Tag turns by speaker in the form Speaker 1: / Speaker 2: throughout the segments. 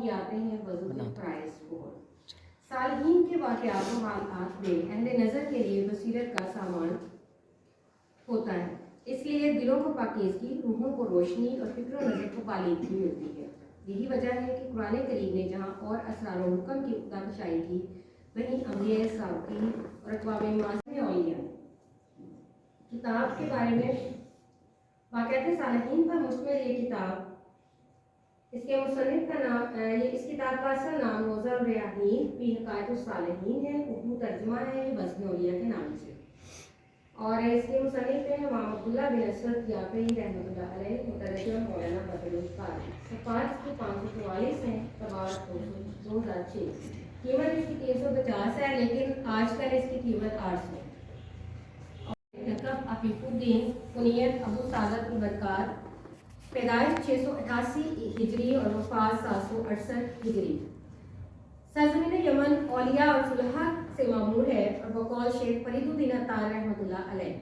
Speaker 1: بھی آتے ہیں وضو کے فرائض کو۔ صالحین کے واقعات و حالات میں اہل نظر کے لیے بصیرت کا سامان ہوتا ہے، اس لیے دلوں کو پاکیزگی، روحوں کو روشنی اور فکر و نظر کو بالیدگی ملتی ہے۔ یہی وجہ ہے کہ قرآن کریم نے جہاں اور اسرار و حکم کی خداشائی کی، وہیں انبیاء سابقین اور اقوام معاصرہ اولیاء کتاب کے بارے میں واقعات صالحین پر مشتمل یہ کتاب، اس کے مصنف کا نام، اس کتاب کا اصل نام روضہ الریاحین فی حکایت الصالحین ہے، اردو ترجمہ ہے یہ بزم اولیاء کے نام سے، اور اس کے مصنف ہیں امام عبداللہ بن اسود جعفری رحمۃ اللہ علیہ، مترجم مولانا بدر القاری، صفحات اس کے 544 ہیں، طباعت 2006، قیمت اس کی 350 ہے، لیکن آج کل اس کی قیمت 800 ہے۔ لقب عفیف الدین، کنیت ابو سعادت البرکات، پیدائش 688 ہجری اور وفات 768 ہجری، سرزمین یمن اولیاء اور صلحاء سے معمور ہے، اور بقول شیخ فرید الدین عطار رحمۃ اللہ علیہ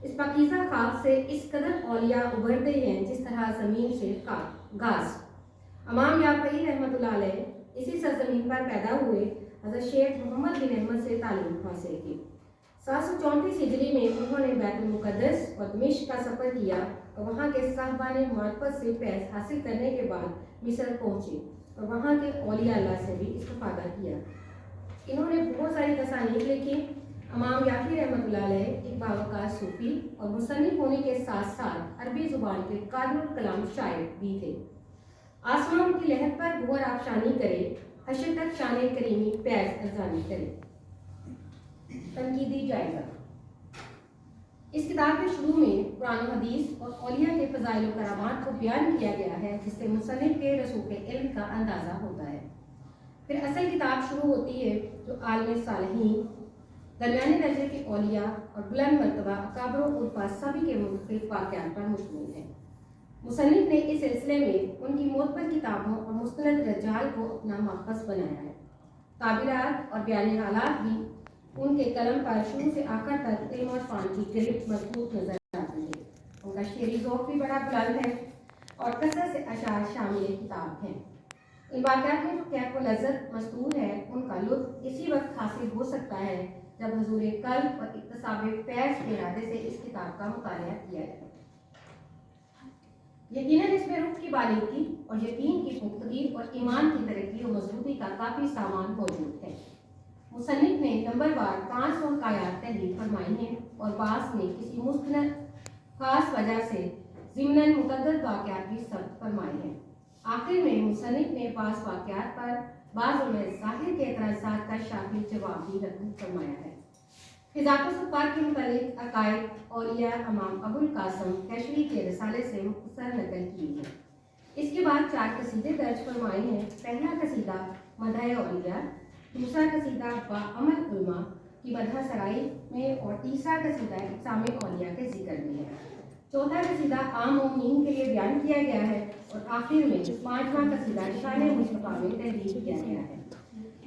Speaker 1: اس پاکیزہ خاک سے اس قدر اولیاء ابھرتے ہیں جس طرح زمین سے گھاس۔ امام یعقوبی رحمۃ اللہ علیہ اسی سرزمین پر پیدا ہوئے، حضرت شیخ محمد بن احمد سے تعلیم حاصل کی۔ 734 ہجری میں انہوں نے بیت المقدس اور دمشق کا سفر کیا اور وہاں کے صاحبان معرفت سے فیض حاصل کرنے کے بعد مصر پہنچے اور وہاں کے اولیاء اللہ سے بھی استفادہ کیا۔ انہوں نے بہت ساری تصانیف لکھی۔ امام یعقوبی رحمۃ اللہ علیہ ایک باوقار صوفی اور مصنف ہونے کے ساتھ ساتھ عربی زبان کے قادر الکلام شاعر بھی تھے۔ آسمان کی لہر پر گوہر آفشانی کرے، حشر تک شان کریمی فیض ارزانی کرے۔ تنقیدی جائزہ۔ اس کتاب کے شروع میں قرآن و حدیث اور اولیاء کے فضائل و کرامات کو بیان کیا گیا ہے، جس سے مصنف کے رسوخ علم کا اندازہ ہوتا ہے۔ پھر اصل کتاب شروع ہوتی ہے جو عالم صالحین، درمیانے درجے کے اولیاء اور بلند مرتبہ اکابر و عرفا سبھی کے مختلف واقعات پر مشتمل ہے۔ مصنف نے اس سلسلے میں ان کی معتبر کتابوں اور مستند رجال کو اپنا ماخذ بنایا ہے۔ تعبیرات اور بیان حالات بھی ان کے قلم پر شروع سے آخر تک علم اور فن کی گرفت مضبوط نظر آتی ہے۔ ان کا شعری ذوق بھی بڑا بلند ہے اور کثرت سے اشعار شامل کتاب ہیں۔ ان واقعات میں جو کیف و لذت مستور ہے، ان کا لطف اسی وقت حاصل ہو سکتا ہے جب حضور قلب اور اکتساب فیض کے ارادے سے اس کتاب کا مطالعہ کیا جائے۔ یقیناً اس میں روح کی بالیغی اور یقین کی پختگی اور ایمان کی ترقی اور مضبوطی کا کافی سامان موجود ہے۔ مصنف نے نمبر وار 500 آیات تحریر فرمائی ہیں اور بعض نے کسی مستند خاص وجہ سے ضمناً متعدد واقعات بھی ثبت فرمائے ہیں۔ آخر میں مصنف نے بعض واقعات پر بعض علماء ظاہر کے اعتراضات کا شافی جواب بھی رقم فرمایا ہے۔ فضات و صفات کے متعلق عقائد اولیاء امام ابو القاسم کشوی کے رسالے سے مختصر نقل کی ہے۔ اس کے بعد 4 قصیدے درج فرمائے ہیں۔ پہلا قصیدہ مدح اولیاء، دوسرا قصیدہ بعمل علماء کی مدح سرائی میں، اور تیسرا قصیدہ اقسام اولیاء کے ذکر میں ہے۔ چوتھا قصیدہ عام مومنین کے لیے بیان کیا گیا ہے، اور آخر میں 5واں قصیدہ شان مصطفیٰ میں تحریر کیا گیا ہے۔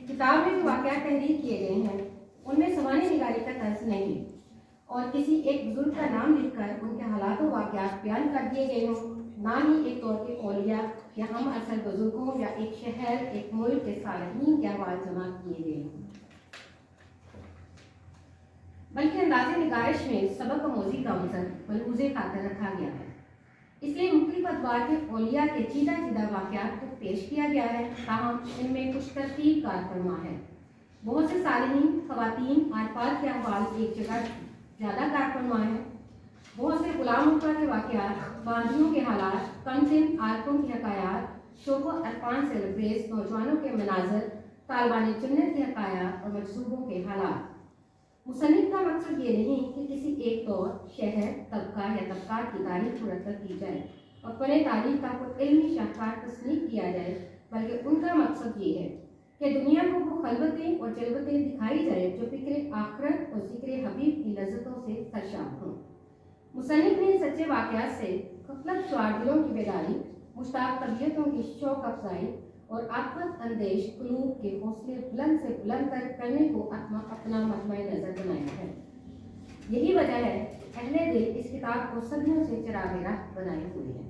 Speaker 1: کتاب میں جو واقعات تحریر کیے گئے ہیں ان میں سوانح نگاری کا طرز نہیں، اور کسی ایک بزرگ کا نام لکھ کر ان کے حالات و واقعات بیان کر دیے گئے ہوں، نہ ہی ایک طور کے اولیاء یا ہم اصل بزرگوں یا ایک شہر ایک ملک کے صالحین کے احوال جمع کیے گئے ہوں، بلکہ انداز نگارش میں سبق آموزی کا عنصر ملحوظ خاطر رکھا گیا ہے۔ اس لیے مختلف ادوار کے اولیاء کے چیدہ چیدہ واقعات کو پیش کیا گیا ہے، تاہم ان میں کچھ ترتیب کار فرما ہے۔ بہت سے صالحین، خواتین، عارفات کے احوال ایک جگہ زیادہ کار فرما ہے۔ بہت سے غلام حقہ کے واقعات، باندیوں کے حالات، کم سن عارفوں کی حکایات، شوق و عرفان سے لبریز نوجوانوں کے مناظر، طالبان جنت کے حکایات اور مجذوبوں کے حالات۔ مصنف کا مقصد یہ نہیں کہ کسی ایک دور، شہر، طبقہ یا طبقات کی تاریخ مرتب کی جائے اور فن تاریخ کا کوئی علمی شاہکار تصنیف کیا جائے، بلکہ ان کا مقصد یہ ہے کہ دنیا کو وہ خلوتیں اور جلوتیں دکھائی جائے جو فکر آخرت اور ذکر حبیب کی لذتوں سے سرشار ہوں۔ مصنف نے سچے واقعات سے غفلت شعار دلوں کی بیداری، مشتاق طبیعتوں کی شوق افزائی اور عاقبت اندیش قلوب کے حوصلے بلند سے بلند تر کرنے کو اپنا مطمع نظر بنایا ہے۔ یہی وجہ ہے اہل دل اس کتاب کو صدیوں سے چراغ راہ بنائے ہوئے ہیں۔